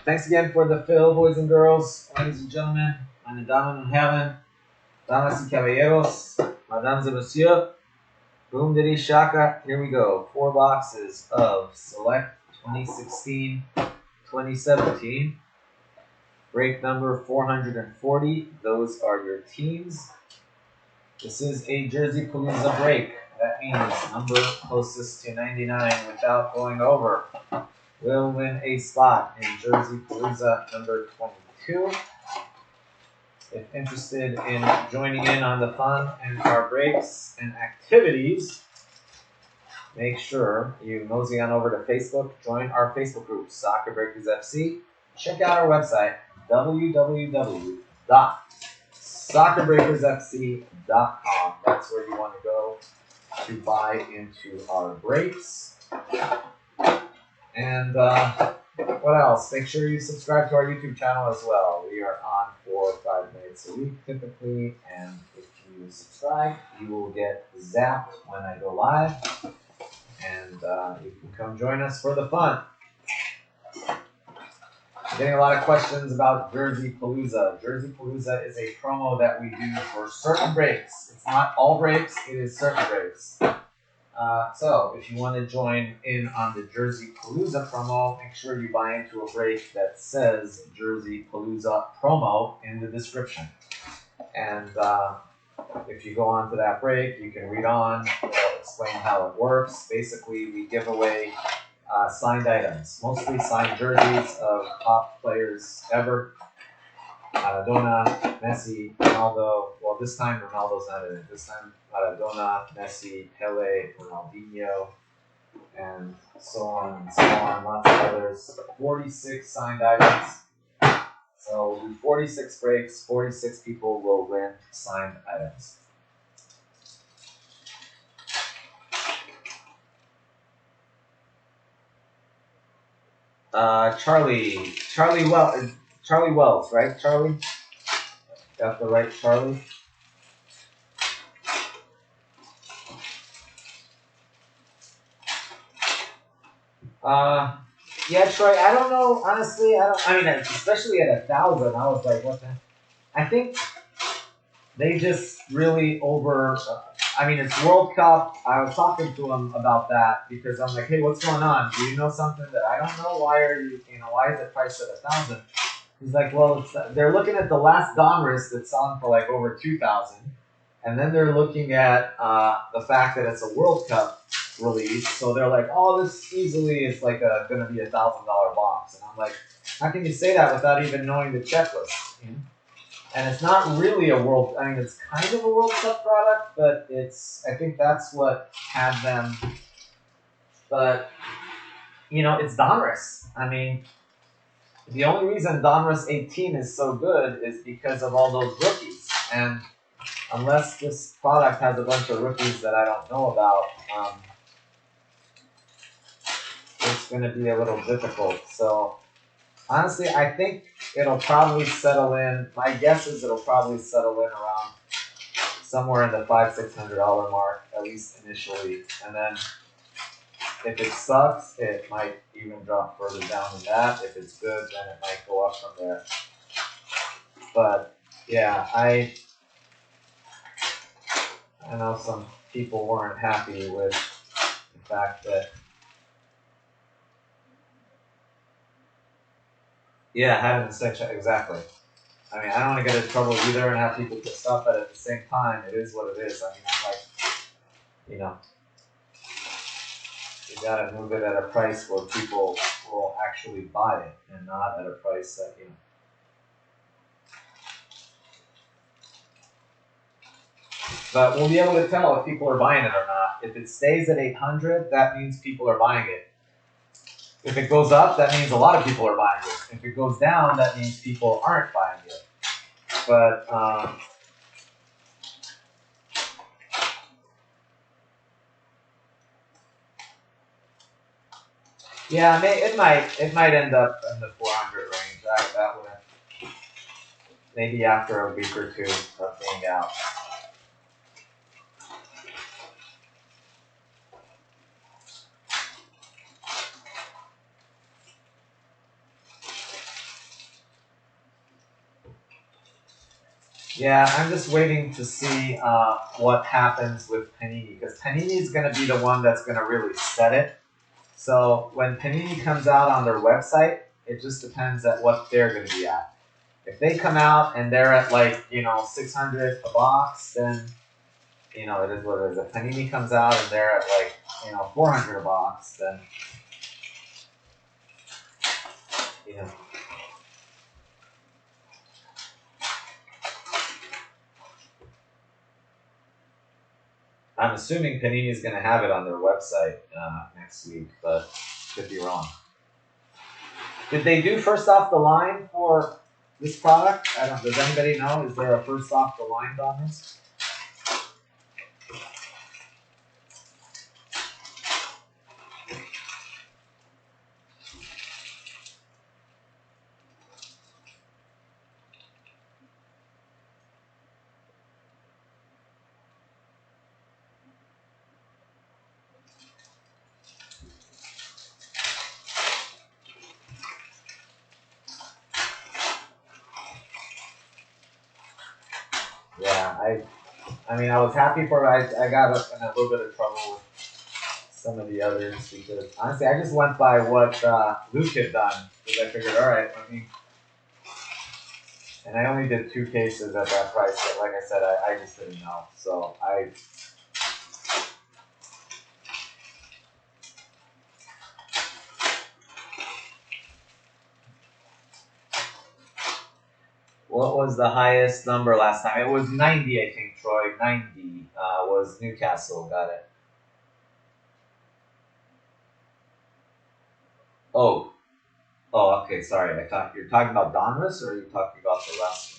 Thanks again for the fill, boys and girls, ladies and gentlemen, meine Damen und Herren, damas y caballeros, mesdames et messieurs, boom diddy shaka. Here we go. 4 boxes of select 2016-2017. Break number 440. Those are your teams. This is a Jerseypalooza break. That means number closest to 99 without going over will win a spot in Jerseypalooza number 22. If interested in joining in on the fun and our breaks and activities, make sure you mosey on over to Facebook, join our Facebook group, Soccer Breakers FC. Check out our website, www.soccerbreakersfc.com. That's where you want to go to buy into our breaks. And what else? Make sure you subscribe to our YouTube channel as well. We are on 4 or 5 minutes a week typically, and if you subscribe, you will get zapped when I go live, and you can come join us for the fun. I'm getting a lot of questions about Jerseypalooza. Jerseypalooza is a promo that we do for certain breaks. It's not all breaks, it is certain breaks. So if you want to join in on the Jerseypalooza promo, make sure you buy into a break that says Jerseypalooza promo in the description. And if you go on to that break, you can read on. It'll explain how it works. Basically, we give away signed items, mostly signed jerseys of top players ever. Maradona, Messi, Ronaldo. Well, this time Ronaldo's not in it. This time Maradona, Messi, Pele, Ronaldinho, and so on and so on. Lots of others. 46 signed items. So we'll do 46 breaks. 46 people will win signed items. Charlie Wells, right? Charlie? Got the right Charlie? Yeah, Troy, I don't know, honestly, especially at 1,000, I was like, what the? I think they just really it's World Cup. I was talking to him about that because I'm like, hey, what's going on? Do you know something that I don't know? Why is it priced at 1,000? He's like, well, they're looking at the last Donruss that's selling for like over 2,000, and then they're looking at the fact that it's a World Cup release, so they're like, oh, this easily is like going to be $1,000 box, and I'm like, how can you say that without even knowing the checklist? You know? And it's not really it's kind of a World Cup product, but I think that's what had them. But it's Donruss. I mean, the only reason Donruss 18 is so good is because of all those rookies. And unless this product has a bunch of rookies that I don't know about, it's going to be a little difficult. So, honestly, I think it'll probably settle in. My guess is it'll probably settle in around somewhere in the $500-600 mark, at least initially. And then if it sucks, it might even drop further down than that. If it's good, then it might go up from there. But yeah, I know some people weren't happy with the fact that had it in section exactly. I mean, I don't want to get in trouble either and have people pissed off, but at the same time, it is what it is. I mean, I'm like, you gotta move it at a price where people will actually buy it and not at a price that, But we'll be able to tell if people are buying it or not. If it stays at 800, that means people are buying it. If it goes up, that means a lot of people are buying it. If it goes down, that means people aren't buying it. But yeah, it might end up in the 400 range. That would maybe after a week or two of being out. Yeah, I'm just waiting to see what happens with Panini because Panini is going to be the one that's going to really set it. So when Panini comes out on their website, it just depends at what they're going to be at. If they come out and they're at like 600 a box, then it is what it is. If Panini comes out and they're at like 400 a box, then you know. I'm assuming Panini is going to have it on their website next week, but could be wrong. Did they do first off the line for this product? I don't. Does anybody know? Is there a first off the line on this? Yeah, I mean, I was happy for it. I got in a little bit of trouble with some of the others because honestly, I just went by what Luke had done because I figured, all right, and I only did 2 cases at that price. But like I said, I just didn't know. So what was the highest number last time? It was 90, I think, Troy. 90 was Newcastle. Got it. Oh, okay. Sorry. I thought you're talking about Donruss or are you talking about the last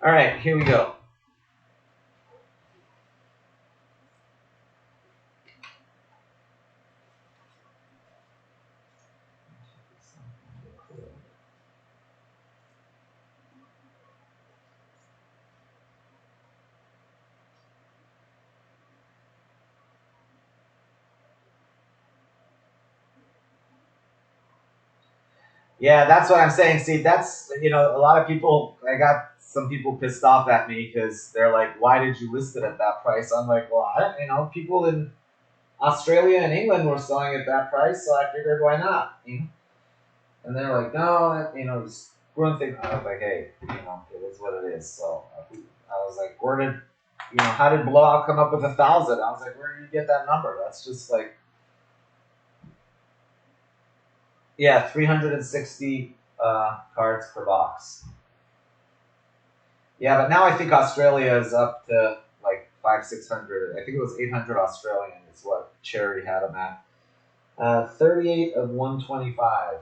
one? All right, here we go. Yeah, that's what I'm saying. See, that's a lot of people. I got some people pissed off at me because they're like, "Why did you list it at that price?" I'm like, "Well, people in Australia and England were selling at that price, so I figured why not?" And they're like, "No, just one thing." I was like, "Hey, it is what it is." So I was like, "Where did, how did Blowout come up with 1,000?" I was like, "Where did you get that number? That's just like, yeah, 360 cards per box." Yeah, but now I think Australia is up to like 600. I think it was 800 Australian is what Cherry had them at. 38 of 125.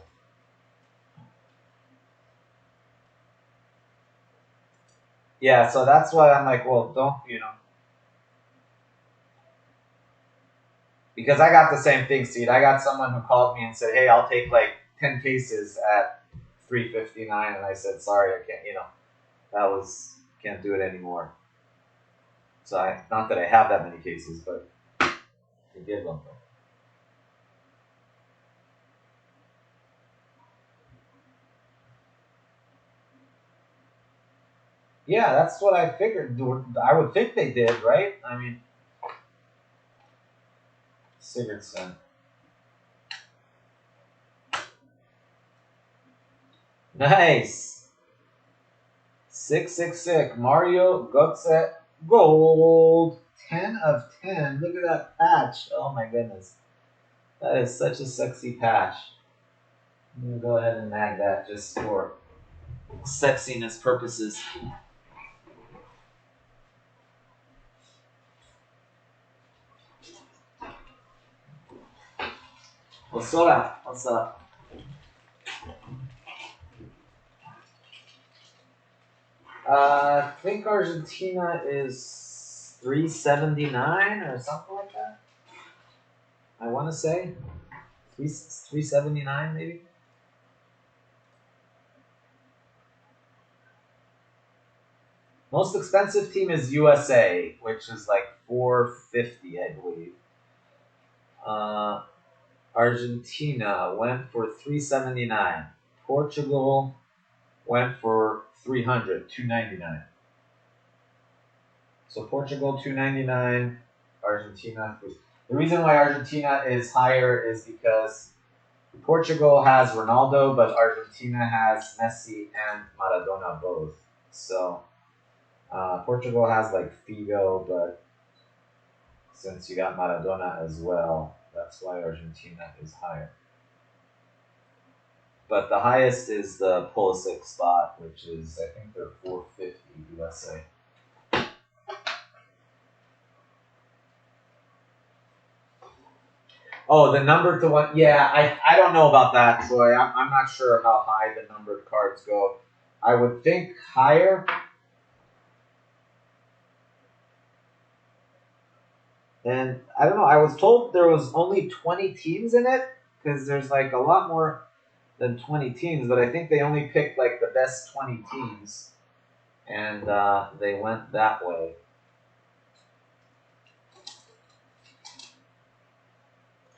Yeah, so that's why I'm like, well, don't because I got the same thing, Seed. I got someone who called me and said, "Hey, I'll take like 10 cases at 359," and I said, "Sorry, I can't. That was can't do it anymore." So not that I have that many cases, but I give them. Yeah, that's what I figured. I would think they did, right? I mean, Sigurdsson. Nice. 666. Mario Götze Gold. 10 of 10. Look at that patch. Oh my goodness. That is such a sexy patch. I'm going to go ahead and mag that just for sexiness purposes. What's up? What's up? I think Argentina is 379 or something like that. I want to say 379 maybe. Most expensive team is USA, which is like 450, I believe. Argentina went for 379. Portugal went for 300, 299. So Portugal 299, Argentina. The reason why Argentina is higher is because Portugal has Ronaldo, but Argentina has Messi and Maradona both. So Portugal has like Figo, but since you got Maradona as well, that's why Argentina is higher. But the highest is the Pulisic spot, which is I think they're 450 USA. Oh, the number to one. Yeah, I don't know about that, Troy. I'm not sure how high the numbered cards go. I would think higher. And I don't know. I was told there was only 20 teams in it because there's like a lot more than 20 teams, but I think they only picked like the best 20 teams, and they went that way.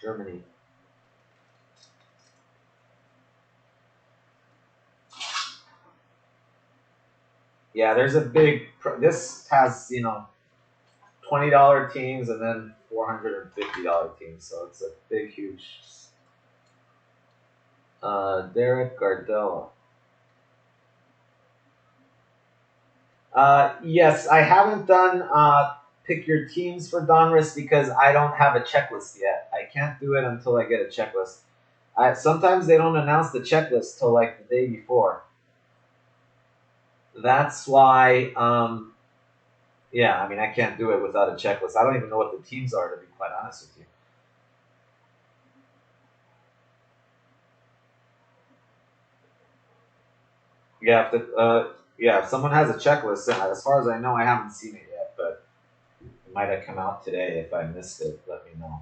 Germany. Yeah, there's a big. This has $20 teams and then $450 teams, so it's a big, huge. Derek Gardella. Yes, I haven't done pick your teams for Donruss because I don't have a checklist yet. I can't do it until I get a checklist. Sometimes they don't announce the checklist till like the day before. That's why, yeah, I mean, I can't do it without a checklist. I don't even know what the teams are, to be quite honest with you. Yeah, if someone has a checklist, as far as I know, I haven't seen it yet, but it might have come out today. If I missed it, let me know.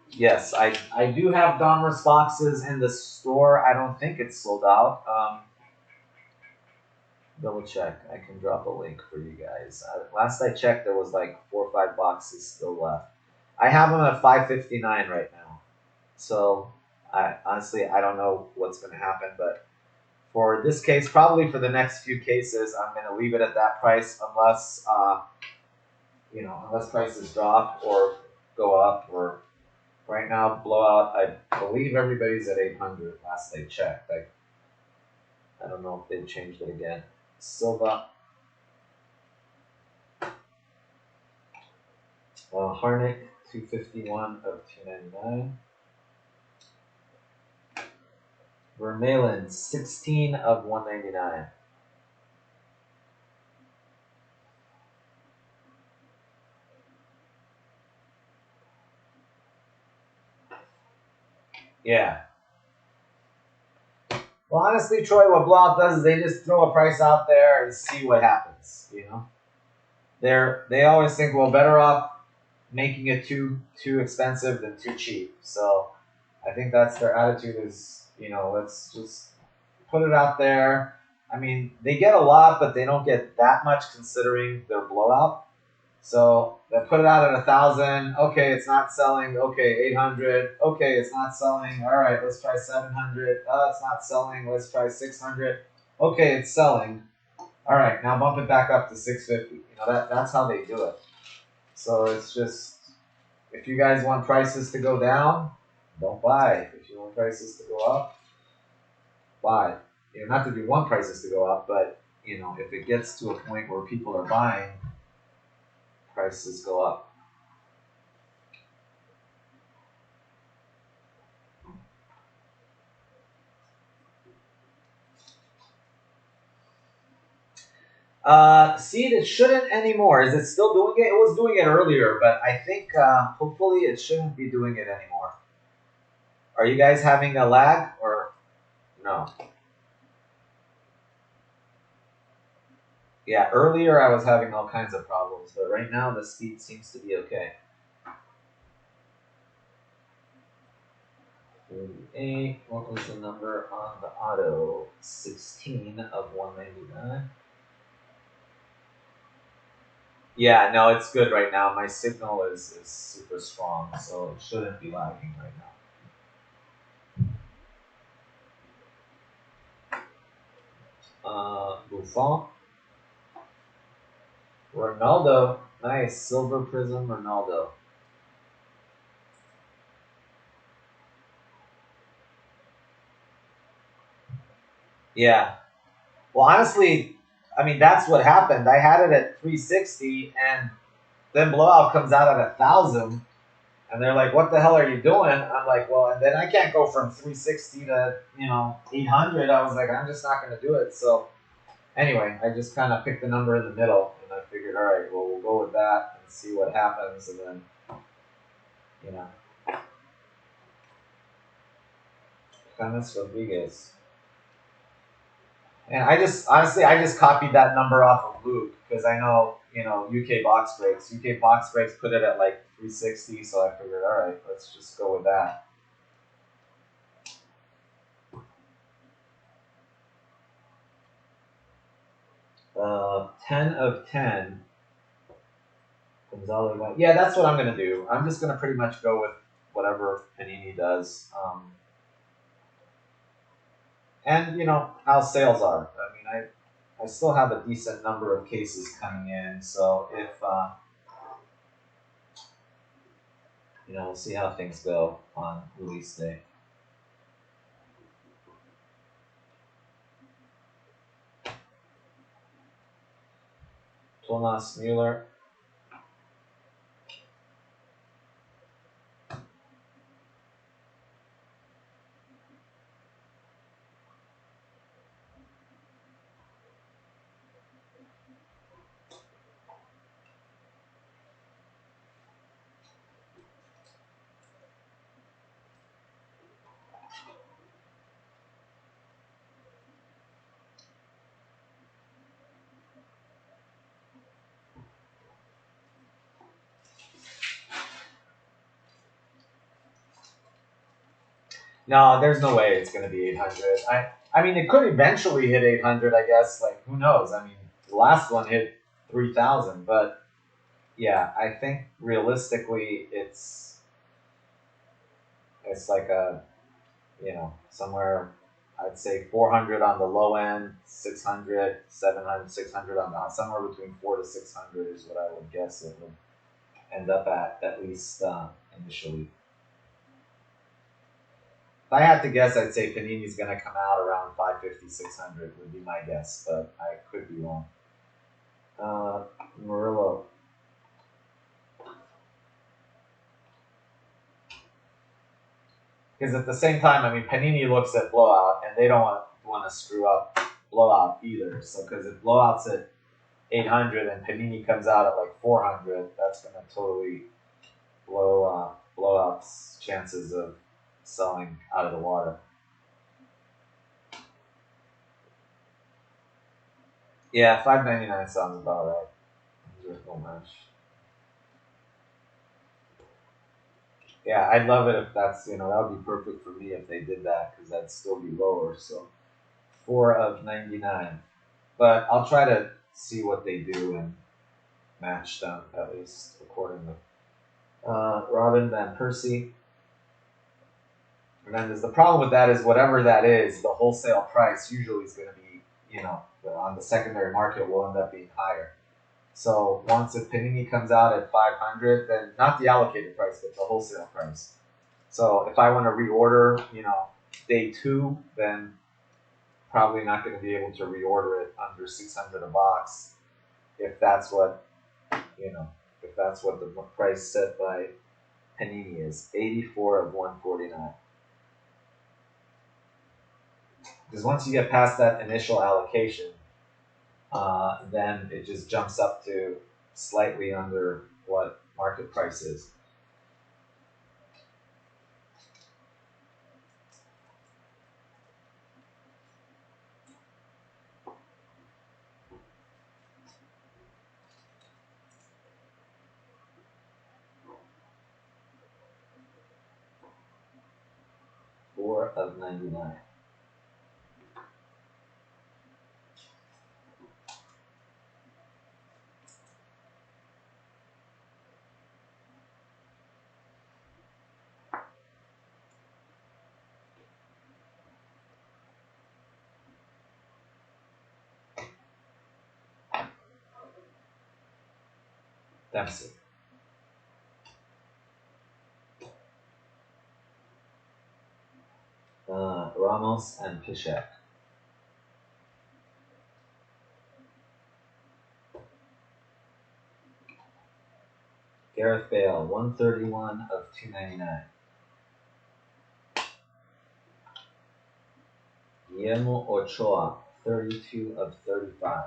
Yes, I do have Donruss boxes in the store. I don't think it's sold out. Double check. I can drop a link for you guys. Last I checked, there was like 4 or 5 boxes still left. I have them at $5.59 right now. So I honestly I don't know what's going to happen, but for this case, probably for the next few cases, I'm going to leave it at that price unless unless prices drop or go up. Or right now, blowout. I believe everybody's at 800. Last I checked. I don't know if they've changed it again. Silva. Harnick, 251 of 299. Vermaelen, 16 of 199. Yeah. Well, honestly, Troy, what Blowout does is they just throw a price out there and see what happens. They always think, well, better off making it too expensive than too cheap. So I think that's their attitude is, let's just put it out there. I mean, they get a lot, but they don't get that much considering their blowout. So they put it out at 1,000. Okay, it's not selling. Okay, 800. Okay, it's not selling. All right, let's try 700. Oh, it's not selling. Let's try 600. Okay, it's selling. All right, now bump it back up to 650. That's how they do it. So it's just, if you guys want prices to go down, don't buy. If you want prices to go up, buy. Not that you want prices to go up, but if it gets to a point where people are buying, prices go up. Seed, it shouldn't anymore. Is it still doing it? It was doing it earlier, but I think hopefully it shouldn't be doing it anymore. Are you guys having a lag or no? Yeah, earlier I was having all kinds of problems, but right now the speed seems to be okay. 38. What was the number on the auto? 16 of 199. Yeah, no, it's good right now. My signal is super strong, so it shouldn't be lagging right now. Buffon, Ronaldo, nice silver prism Ronaldo. Yeah. Well, honestly, I mean that's what happened. I had it at 360, and then blowout comes out at 1,000, and they're like, "What the hell are you doing?" I'm like, "Well," and then I can't go from 360 to 800. I was like, "I'm just not going to do it." So anyway, I just kind of picked the number in the middle, and I figured, all right, well, we'll go with that and see what happens, and then you know, James Rodriguez. And I just honestly, I just copied that number off of Luke because I know UK box breaks. UK box breaks put it at like 360, so I figured, all right, let's just go with that. 10 of 10. Gonzalo White. Yeah, that's what I'm gonna do. I'm just gonna pretty much go with whatever Panini does, and how sales are. I mean, I still have a decent number of cases coming in, so if we'll see how things go on release day. Thomas Mueller. No, there's no way it's going to be 800. I mean, it could eventually hit 800. I guess. Like, who knows? I mean, the last one hit 3,000, but yeah, I think realistically, it's like a somewhere, I'd say 400 on the low end, 600, 700, 600 on the somewhere between 4 to 600 is what I would guess it would end up at least initially. If I had to guess, I'd say Panini's going to come out around 550, 600 would be my guess, but I could be wrong. Uh, Murillo. Because at the same time, I mean, Panini looks at blowout, and they don't want to screw up blowout either. So, because if blowout's at 800 and Panini comes out at like 400, that's going to totally blowout's chances of selling out of the water. Yeah, 599 sounds about right. There's no match. Yeah, I'd love it if that would be perfect for me if they did that because that'd still be lower. So 4 of 99, but I'll try to see what they do and match them at least accordingly. Robin Van Persie. Hernandez. The problem with that is whatever that is, the wholesale price usually is going to be, on the secondary market will end up being higher. So once a Panini comes out at 500, then not the allocated price, but the wholesale price. So if I want to reorder, day two, then probably not going to be able to reorder it under 600 a box if that's what if that's what the price set by Panini is. 84 of 149. Because once you get past that initial allocation, then it just jumps up to slightly under what market price is. Four of 99. Dempsey. Ramos and Piszek. Gareth Bale, 131 of 299. Guillermo Ochoa, 32 of 35.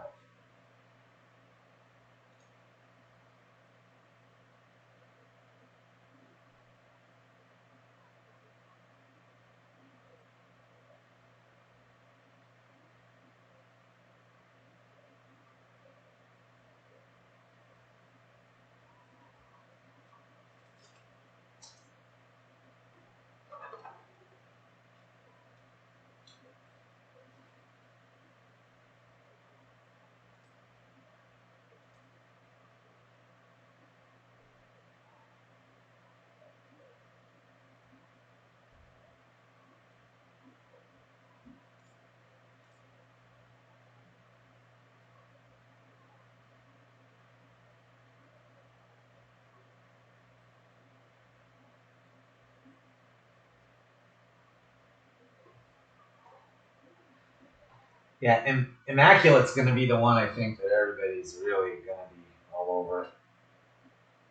Yeah, Immaculate's going to be the one I think that everybody's really going to be all over.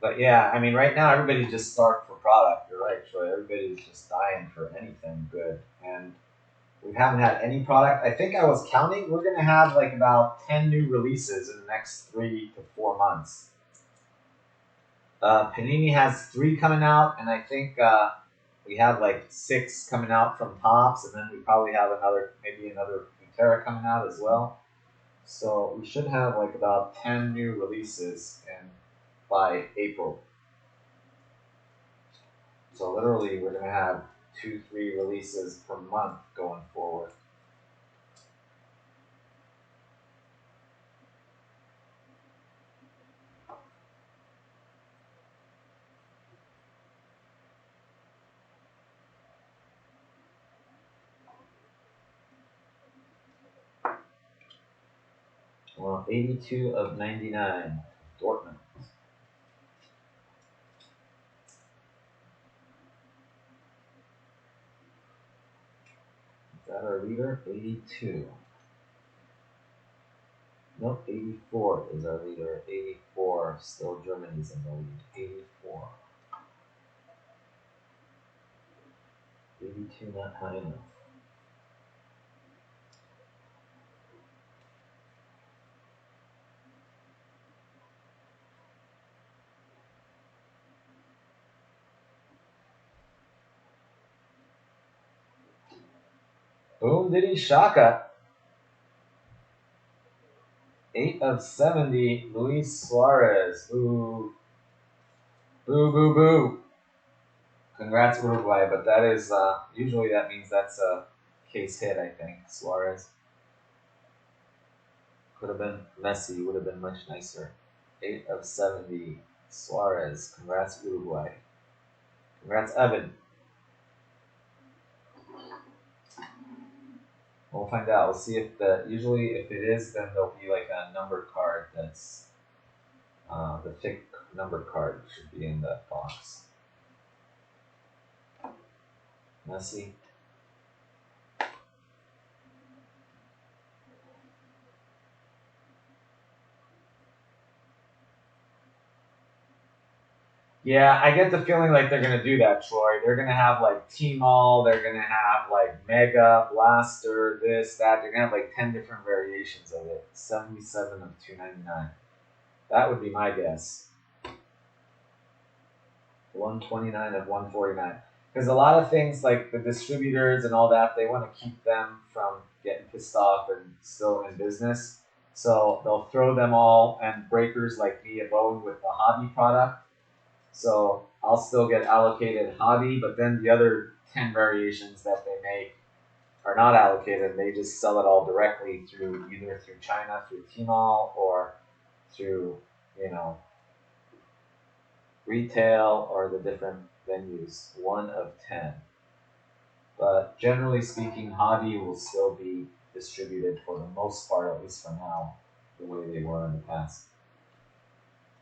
But yeah, I mean, right now everybody's just starved for product. You're right, Troy. Everybody's just dying for anything good, and we haven't had any product. I think I was counting. We're going to have like about 10 new releases in the next 3 to 4 months. Panini has 3 coming out, and I think we have like 6 coming out from Topps, and then we probably have maybe another Butera coming out as well. So we should have like about 10 new releases by April. So literally, we're going to have 2-3 releases per month going forward. Well, 82 of 99, Dortmund. Is that our leader? 82. Nope, 84 is our leader. 84, still Germany's in the lead. 84. 82 not high enough. Boom diddy shaka. 8 of 70, Luis Suarez. Boo. Boo, boo, boo. Congrats, Uruguay, but that is, usually that means that's a case hit, I think. Suarez. Could have been Messi, would have been much nicer. 8 of 70, Suarez. Congrats, Uruguay. Congrats, Evan. We'll find out. We'll see usually if it is, then there'll be like a number card that's, the thick number card should be in that box. Messi. Yeah, I get the feeling like they're gonna do that, Troy. They're gonna have like T-Mall, they're gonna have like Mega, Blaster, this, that. They're gonna have like 10 different variations of it. 77 of 299. That would be my guess. 129 of 149. Because a lot of things like the distributors and all that, they want to keep them from getting pissed off and still in business. So they'll throw them all, and breakers like me a bone with the hobby product. So I'll still get allocated hobby, but then the other 10 variations that they make are not allocated. They just sell it all directly either through China, through Tmall, or through, retail or the different venues. 1 of 10. But generally speaking, hobby will still be distributed for the most part, at least for now, the way they were in the past.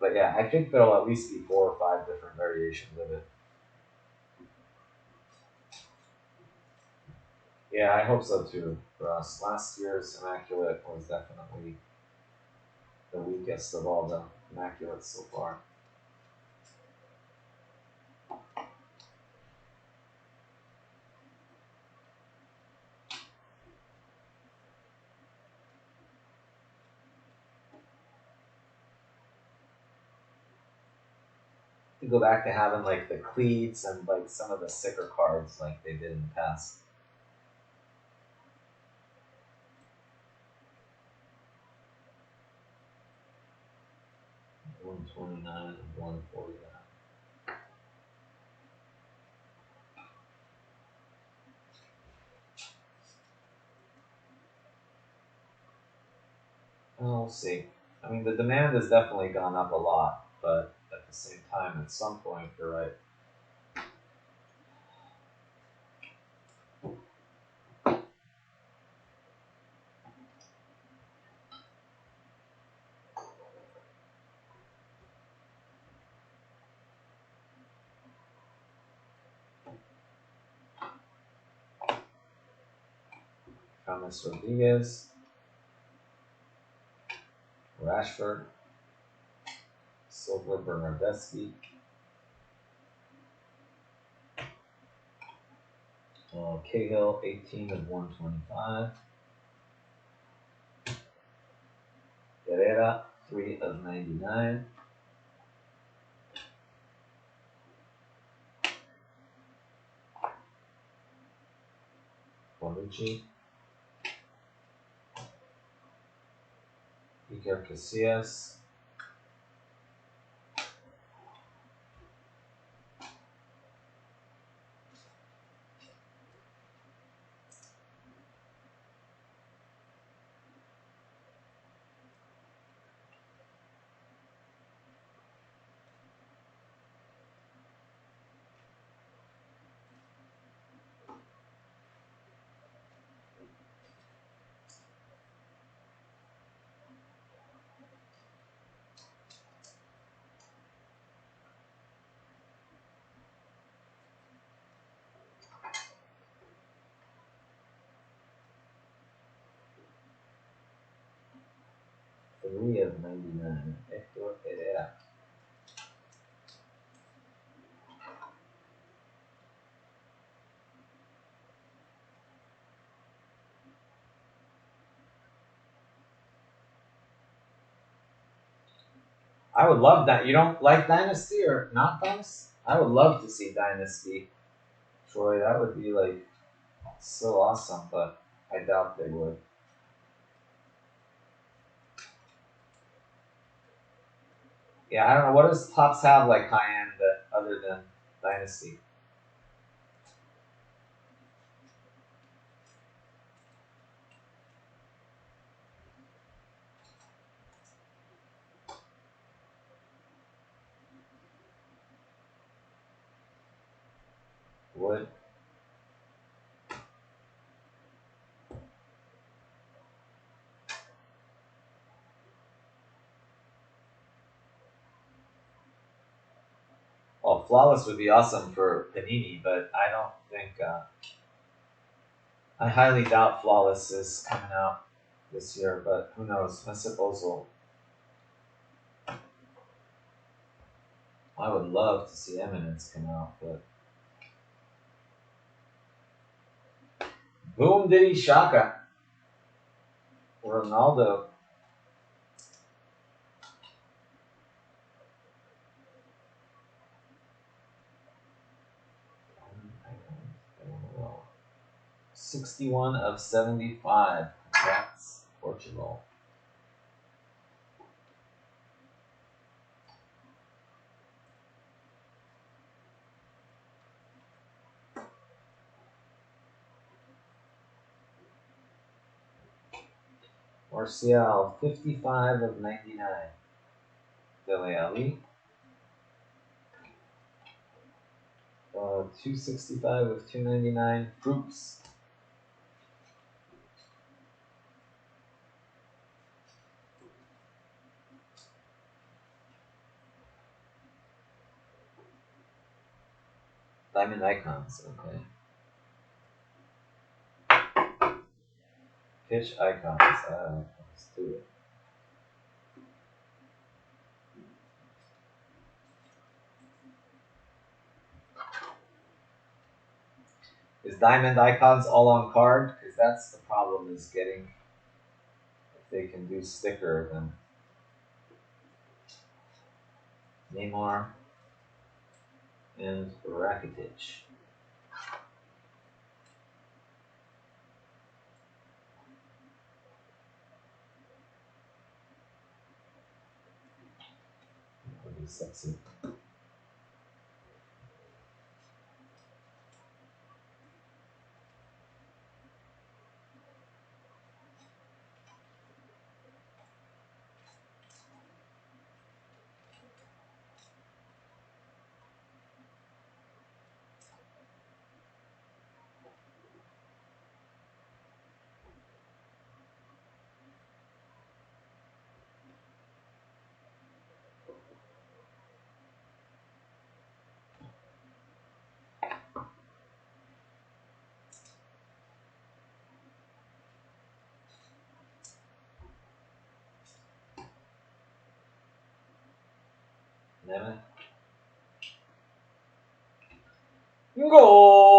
But yeah, I think there'll at least be 4 or 5 different variations of it. Yeah, I hope so too for us. Last year's Immaculate was definitely the weakest of all the Immaculates so far. To go back to having like the cleats and like some of the sicker cards like they did in the past. 129 and 149. We'll see. I mean, the demand has definitely gone up a lot, but at the same time, at some point, you're right. Thomas Rodriguez, Rashford, Silver Bernardeschi, Cahill, 18 of 125. Herrera, 3 of 99. Bonucci, Iker Casillas, Three of 99. Hector Herrera. I would love that. You don't like Dynasty or not Dynasty? I would love to see Dynasty. Troy, that would be like so awesome, but I doubt they would. Yeah, I don't know. What does Tops have like high end that other than Dynasty? Would? Well, Flawless would be awesome for Panini, but I don't think. I highly doubt Flawless is coming out this year, but who knows? I suppose I would love to see Eminence come out, but boom diddy shaka. Ronaldo. I don't know. 61 of 75. That's Portugal. Martial, 55 of 99. Dele Alli. 265 of 299. Fuchs. Diamond icons, okay. Pitch icons. Let's do it. Is diamond icons all on card? Because that's the problem, is getting, if they can do sticker, then Neymar and Rakitic. That would be sexy. Nemeth. Goal!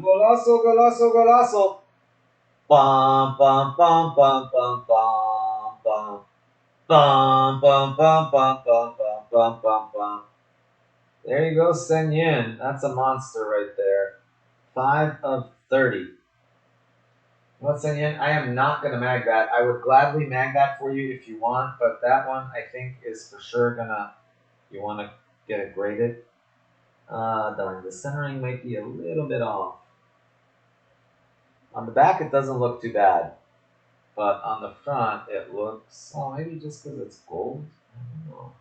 Golazo, golazo, golazo. Bum, bum, bum, bum, bum, bum, bum. Bum, bum, bum, bum, bum, bum, bum, bum, bum. There you go, Sen Yun. That's a monster right there. 5 of 30. What's in it? I am not going to mag that. I would gladly mag that for you if you want, but that one I think is for sure gonna, you want to get it graded. Darn, the centering might be a little bit off. On the back it doesn't look too bad, but on the front it looks, oh, maybe just because it's gold? I don't know.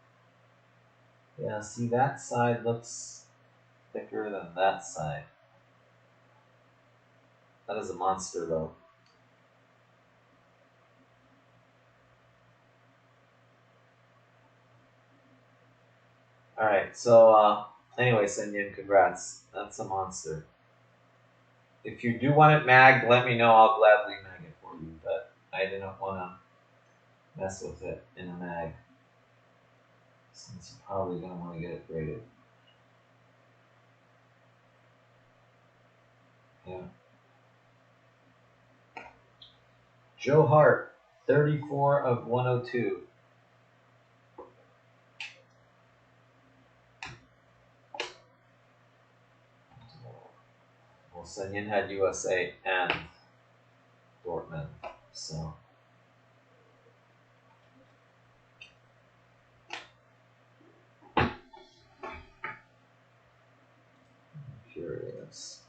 Yeah, see, that side looks thicker than that side. That is a monster though. Alright, so anyway, Senyin, congrats. That's a monster. If you do want it magged, let me know. I'll gladly mag it for you, but I didn't want to mess with it in a mag, since you're probably going to want to get it graded. Yeah. Joe Hart, 34 of 102. Well, Senyin had USA and Dortmund, so. I'm curious.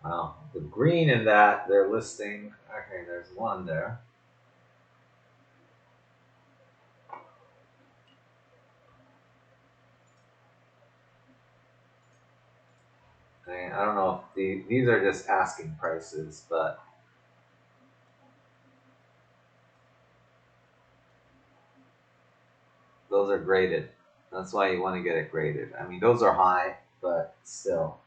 Wow, the green in that they're listing. Okay, there's one there. I don't know if these are just asking prices, but those are graded. That's why you want to get it graded. I mean, those are high, but still.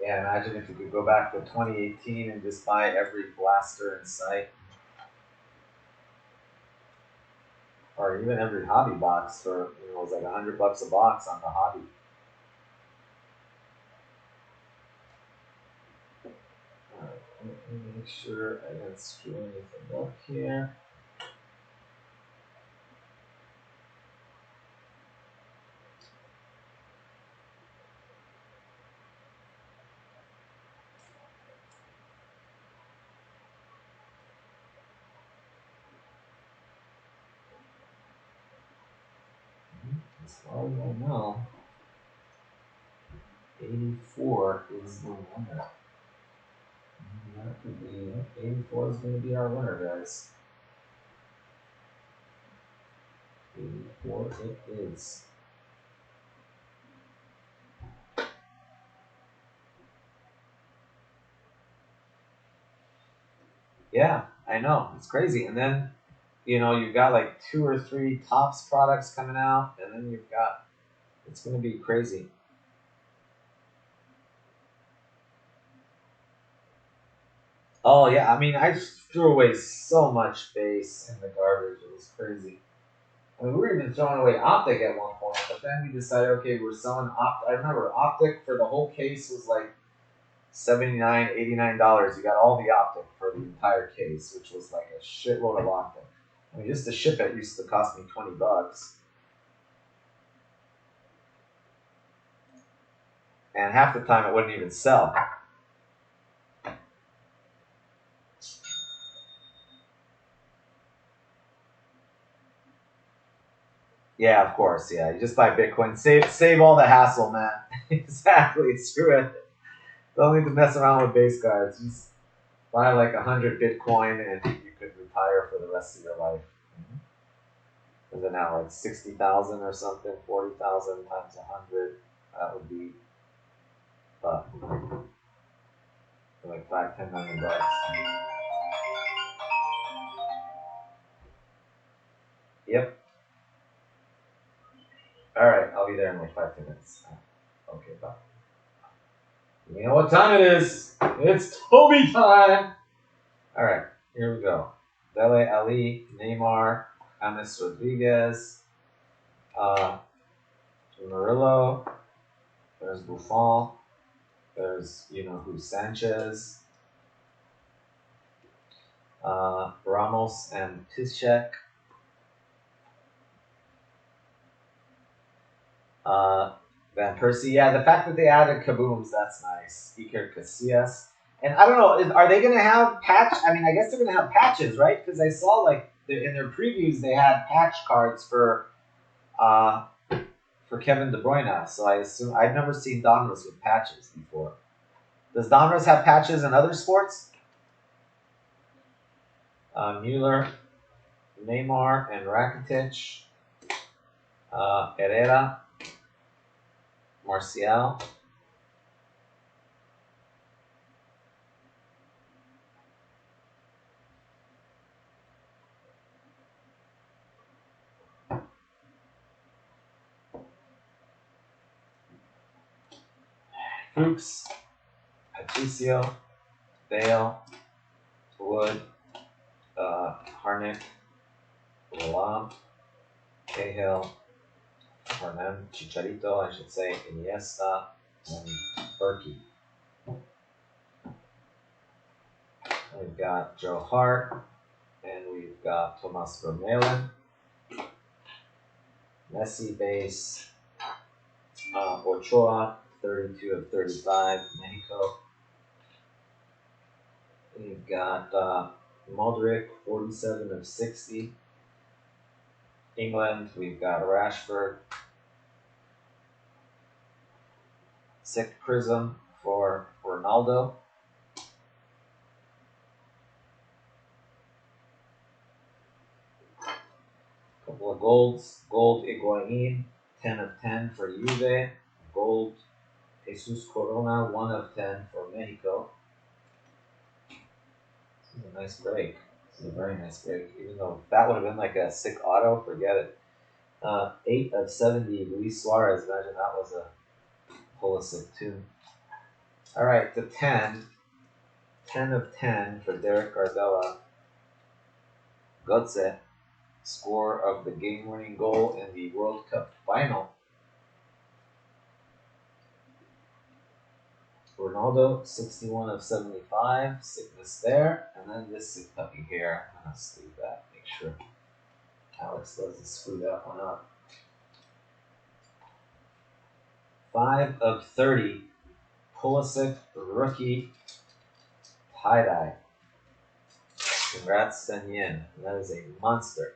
Yeah, imagine if you could go back to 2018 and just buy every blaster in sight. Or even every hobby box for, it was like $100 a box on the hobby. Let me make sure I didn't screw anything up here. As far as I know, 84 is the winner. That could be 84 is going to be our winner, guys. 84 it is. Yeah, I know. It's crazy. And then, you've got like 2 or 3 tops products coming out, and then it's going to be crazy. Oh, yeah. I mean, I threw away so much space in the garbage. It was crazy. I mean, we were even throwing away Optic at one point, but then we decided, okay, we're selling Optic. I remember Optic for the whole case was like $79, $89. You got all the Optic for the entire case, which was like a shitload of Optic. I mean, just to ship it used to cost me $20, and half the time it wouldn't even sell. Yeah, of course. Yeah, you just buy Bitcoin, save all the hassle, man. Exactly, screw it. Don't need to mess around with base cards. Just buy like 100 Bitcoin, and you could retire for the rest of your life. And then now like 60,000 or something, 40,000 times 100, that would be like $5-10 million. Yep. All right, I'll be there in like 5-10 minutes. Okay, bye. You know what time it is? It's Toby time. All right, here we go. Dele Ali, Neymar, James Rodriguez, Murillo. There's Buffon. There's who, Sanchez, Ramos, and Piszczek. Van Persie. Yeah, the fact that they added Kabooms, that's nice. Iker Casillas. And I don't know, are they going to have patch? I mean, I guess they're going to have patches, right? Because I saw like in their previews they had patch cards for Kevin De Bruyne. So I assume I've never seen Donruss with patches before. Does Donruss have patches in other sports? Mueller, Neymar, and Rakitic. Herrera, Martial. Fuchs, Patricio, Bale, Wood, Harnick, Lalame, Cahill, Hernan, Chicharito, I should say, Iniesta, and Berkey. We've got Joe Hart, and we've got Tomas Vermaelen. Messi base, Ochoa, 32 of 35, Mexico. We've got Modric, 47 of 60. England, we've got Rashford. Sick Prism for Ronaldo. Couple of golds. Gold Higuain, 10 of 10 for Juve. Gold Jesus Corona, 1 of 10 for Mexico. This is a nice break. This is a very nice break. Even though that would have been like a sick auto, forget it. 8 of 70, Luis Suarez. Imagine that was a Pulisic too. All right, the 10. 10 of 10 for Derek Gardella. Götze, score of the game-winning goal in the World Cup final. Ronaldo Ronaldo, 61 of 75. Sickness there. And then this sick puppy here. I'm going to sleeve that. Make sure Alex doesn't screw that one up. 5 of 30. Pulisic, rookie, tie-dye. Congrats, Sen Yin. That is a monster.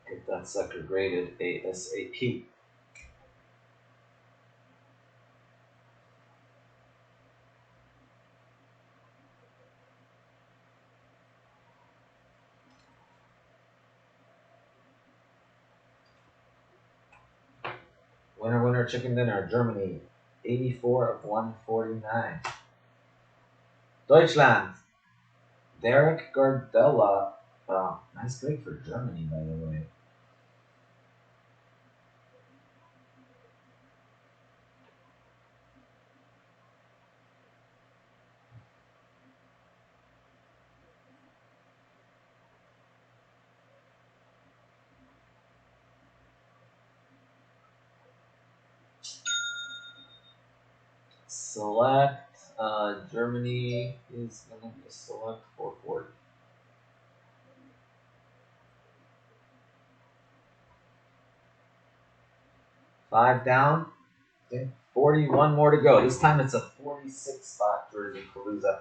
Get that sucker graded ASAP. Winner, winner, chicken dinner. Germany, 84 of 149. Deutschland, Derek Gardella. Oh, nice break for Germany, by the way. Select. Germany is going to select 440. Five down. Okay. 41 more to go. This time it's a 46 spot Jerseypalooza.